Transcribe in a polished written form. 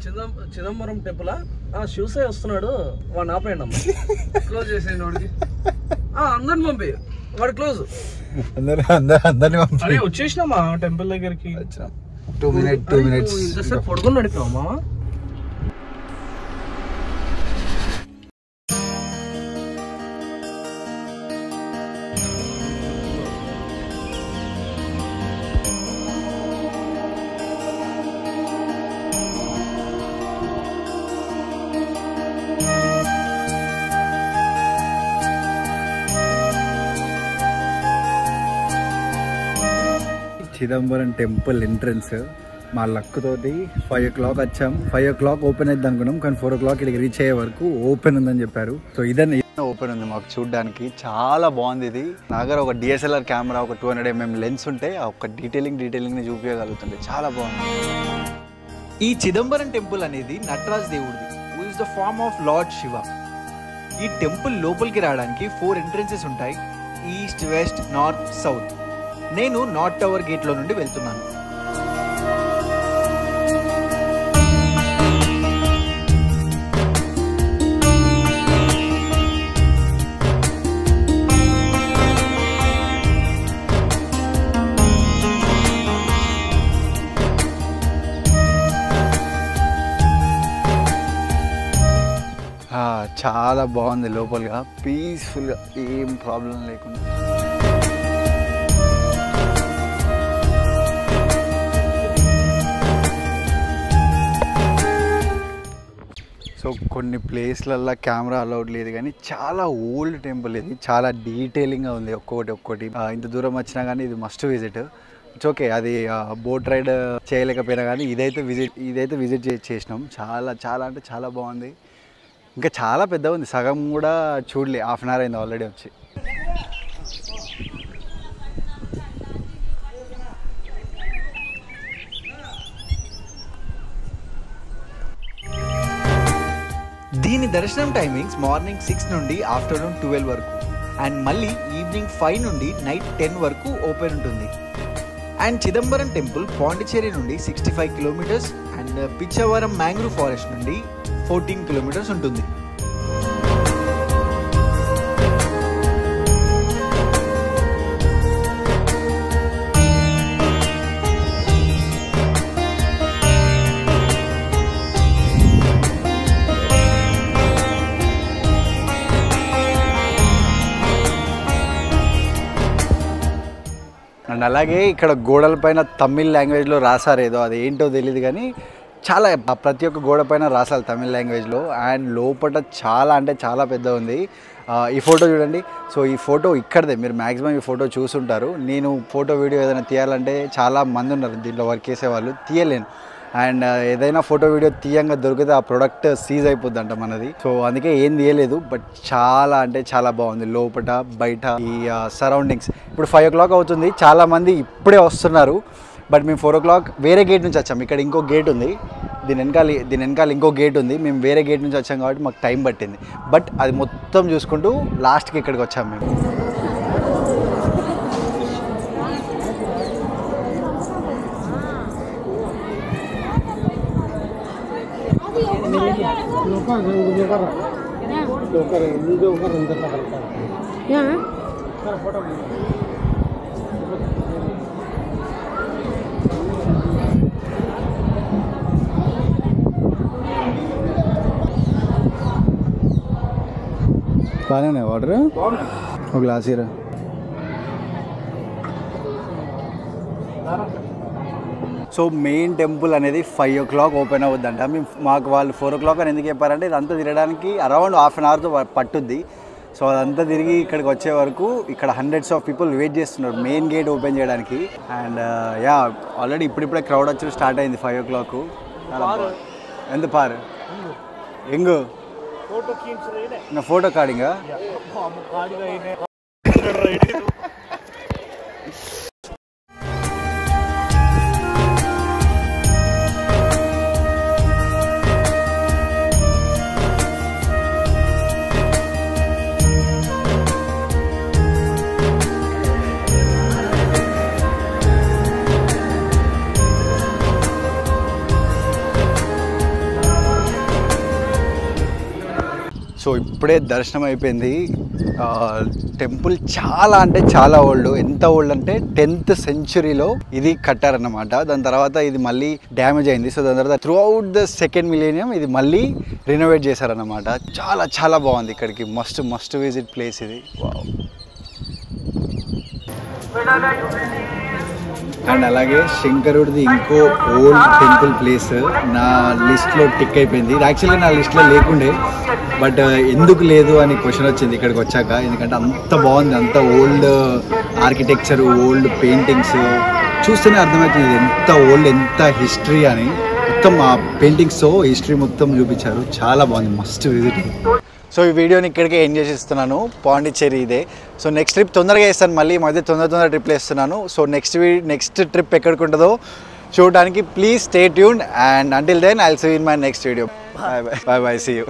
Chidambaram temple Shivasai వస్తున్నాడు, వాడిని ఆపేయండి అమ్మ, క్లోజ్ చేసేయండి వాడికి. అందరిని పంపి, వాడు క్లోజ్. అందరిని పంపి వచ్చేసినామా టెంపుల్ దగ్గరికి. 2 minutes ఇంతసేపు పడుకుని నడిపామా? Chidambaram temple entrance. మా లక్ తోటి 5 o'clock వచ్చాం. 5 o'clock ఓపెన్ అయితే అనుకున్నాం, కానీ 4 o'clock ఇక్కడికి రీచ్ అయ్యే వరకు ఓపెన్ ఉందని చెప్పారు. సో ఇదన్నీ ఓపెన్ ఉంది మాకు చూడడానికి. చాలా బాగుంది ఇది. నా దగ్గర ఒక DSLR కెమెరా, ఒక 200mm లెన్స్ ఉంటే ఆ ఒక డీటెయిలింగ్ని చూపించగలుగుతుంది. చాలా బాగుంది. ఈ చిదంబరం టెంపుల్ అనేది నటరాజ్ దేవుడిది, who is the form of lord Shiva. ఈ టెంపుల్ లోపలికి రావడానికి 4 ఎంట్రన్సెస్ ఉంటాయి, ఈస్ట్, వెస్ట్, నార్త్, సౌత్. నేను నార్త్ టవర్ గేట్లో నుండి వెళ్తున్నాను. చాలా బాగుంది లోపలగా, పీస్ఫుల్గా, ఏం ప్రాబ్లం లేకుండా. సో కొన్ని ప్లేస్లల్లో కెమెరా అలౌడ్ లేదు, కానీ చాలా ఓల్డ్ టెంపుల్ ఇది. చాలా డీటెయిలింగ్గా ఉంది ఒక్కొక్కటి. ఇంత దూరం వచ్చినా కానీ ఇది మస్ట్ విజిట్. ఇట్స్ ఓకే, అది బోట్ రైడ్ చేయలేకపోయినా కానీ ఇదైతే విజిట్ చేసినాం. చాలా చాలా అంటే చాలా బాగుంది. ఇంకా చాలా పెద్దగా ఉంది, సగం కూడా చూడలే. 1/2 hour అయింది ఆల్రెడీ వచ్చి. దీని దర్శనం టైమింగ్స్ మార్నింగ్ 6 నుండి ఆఫ్టర్నూన్ 12 వరకు, అండ్ మళ్ళీ ఈవినింగ్ 5 నుండి నైట్ 10 వరకు ఓపెన్ ఉంటుంది. అండ్ చిదంబరం టెంపుల్ పాండిచేరి నుండి 65 kilometers and Pichavaram mangrove forest నుండి 14 kilometers ఉంటుంది. అండ్ అలాగే ఇక్కడ గోడల పైన తమిళ్ లాంగ్వేజ్లో రాశారు, ఏదో అది ఏంటో తెలియదు, కానీ చాలా ప్రతి ఒక్క గోడ పైన రాశారు తమిళ్ లాంగ్వేజ్లో. అండ్ లోపల చాలా అంటే చాలా పెద్ద ఉంది. ఈ ఫోటో చూడండి. సో ఈ ఫోటో ఇక్కడదే, మీరు మ్యాక్సిమం ఈ ఫోటో చూసుంటారు. నేను ఫోటో వీడియో ఏదైనా తీయాలంటే చాలా మంది ఉన్నారు దీంట్లో వర్క్ చేసేవాళ్ళు, తీయలేను. అండ్ ఏదైనా ఫోటో వీడియో తీయంగా దొరికితే ఆ ప్రోడక్ట్ సీజ్ అయిపోద్ది అంట మనది. సో అందుకే ఏం తీయలేదు, బట్ చాలా అంటే చాలా బాగుంది లోపల బయట ఈ సరౌండింగ్స్. ఇప్పుడు 5 o'clock అవుతుంది, చాలామంది ఇప్పుడే వస్తున్నారు. బట్ మేము 4 o'clock వేరే గేట్ నుంచి వచ్చాము. ఇక్కడ ఇంకో గేట్ ఉంది, దీని వెనకాల ఇంకో గేట్ ఉంది. మేము వేరే గేట్ నుంచి వచ్చాం కాబట్టి మాకు టైం పట్టింది. బట్ అది మొత్తం చూసుకుంటూ లాస్ట్కి ఇక్కడికి వచ్చాము మేము. బాగానే ఉన్నాయి వాటర్. ఒక గ్లాస్ ఇరా. సో మెయిన్ టెంపుల్ అనేది 5 o'clock ఓపెన్ అవుద్దంట. మాకు వాళ్ళు 4 o'clock అని ఎందుకు చెప్పారంటే ఇదంతా తిరగడానికి అరౌండ్ 1/2 hour పట్టుద్ది. సో అదంతా తిరిగి ఇక్కడికి వచ్చే వరకు ఇక్కడ hundreds of people వెయిట్ చేస్తున్నారు మెయిన్ గేట్ ఓపెన్ చేయడానికి. అండ్ యా ఆల్రెడీ ఇప్పుడిప్పుడే క్రౌడ్ వచ్చి స్టార్ట్ అయింది 5 o'clock. ఎంత పారు ఎంగు నా ఫోటో కార్డింగా సో ఇప్పుడే దర్శనం అయిపోయింది. టెంపుల్ చాలా అంటే చాలా ఓల్డ్. ఎంత ఓల్డ్ అంటే 10th centuryలో ఇది కట్టారన్నమాట. దాని తర్వాత ఇది మళ్ళీ డ్యామేజ్ అయింది. సో దాని తర్వాత through out the 2nd millennium ఇది మళ్ళీ రినోవేట్ చేశారన్నమాట. చాలా చాలా బాగుంది. ఇక్కడికి మస్ట్ విజిట్ ప్లేస్ ఇది. అండ్ అలాగే శంకరుడిది ఇంకో ఓల్డ్ టెంపుల్ ప్లేస్ నా లిస్ట్లో టిక్ అయిపోయింది. ఇది యాక్చువల్లీ నా లిస్ట్లో లేకుండే, బట్ ఎందుకు లేదు అని క్వశ్చన్ వచ్చింది ఇక్కడికి వచ్చాక. ఎందుకంటే అంత బాగుంది, అంత ఓల్డ్ ఆర్కిటెక్చర్, ఓల్డ్ పెయింటింగ్స్ చూస్తేనే అర్థమవుతుంది ఎంత ఓల్డ్, ఎంత హిస్టరీ అని. మొత్తం ఆ పెయింటింగ్స్తో హిస్టరీ మొత్తం చూపించారు. చాలా బాగుంది, మస్ట్ విజిట్. సో ఈ వీడియోని ఇక్కడికే ఎంజాయ్ చేస్తున్నాను. పాండిచ్చేరి ఇదే. సో నెక్స్ట్ ట్రిప్ తొందరగా వేస్తాను. మళ్ళీ ఈ మధ్య తొందర ట్రిప్లు వేస్తున్నాను. సో నెక్స్ట్ ట్రిప్ ఎక్కడికి ఉంటుందో చూడడానికి please stay tuned. And until then I will see you in my next video. Bye bye. See you.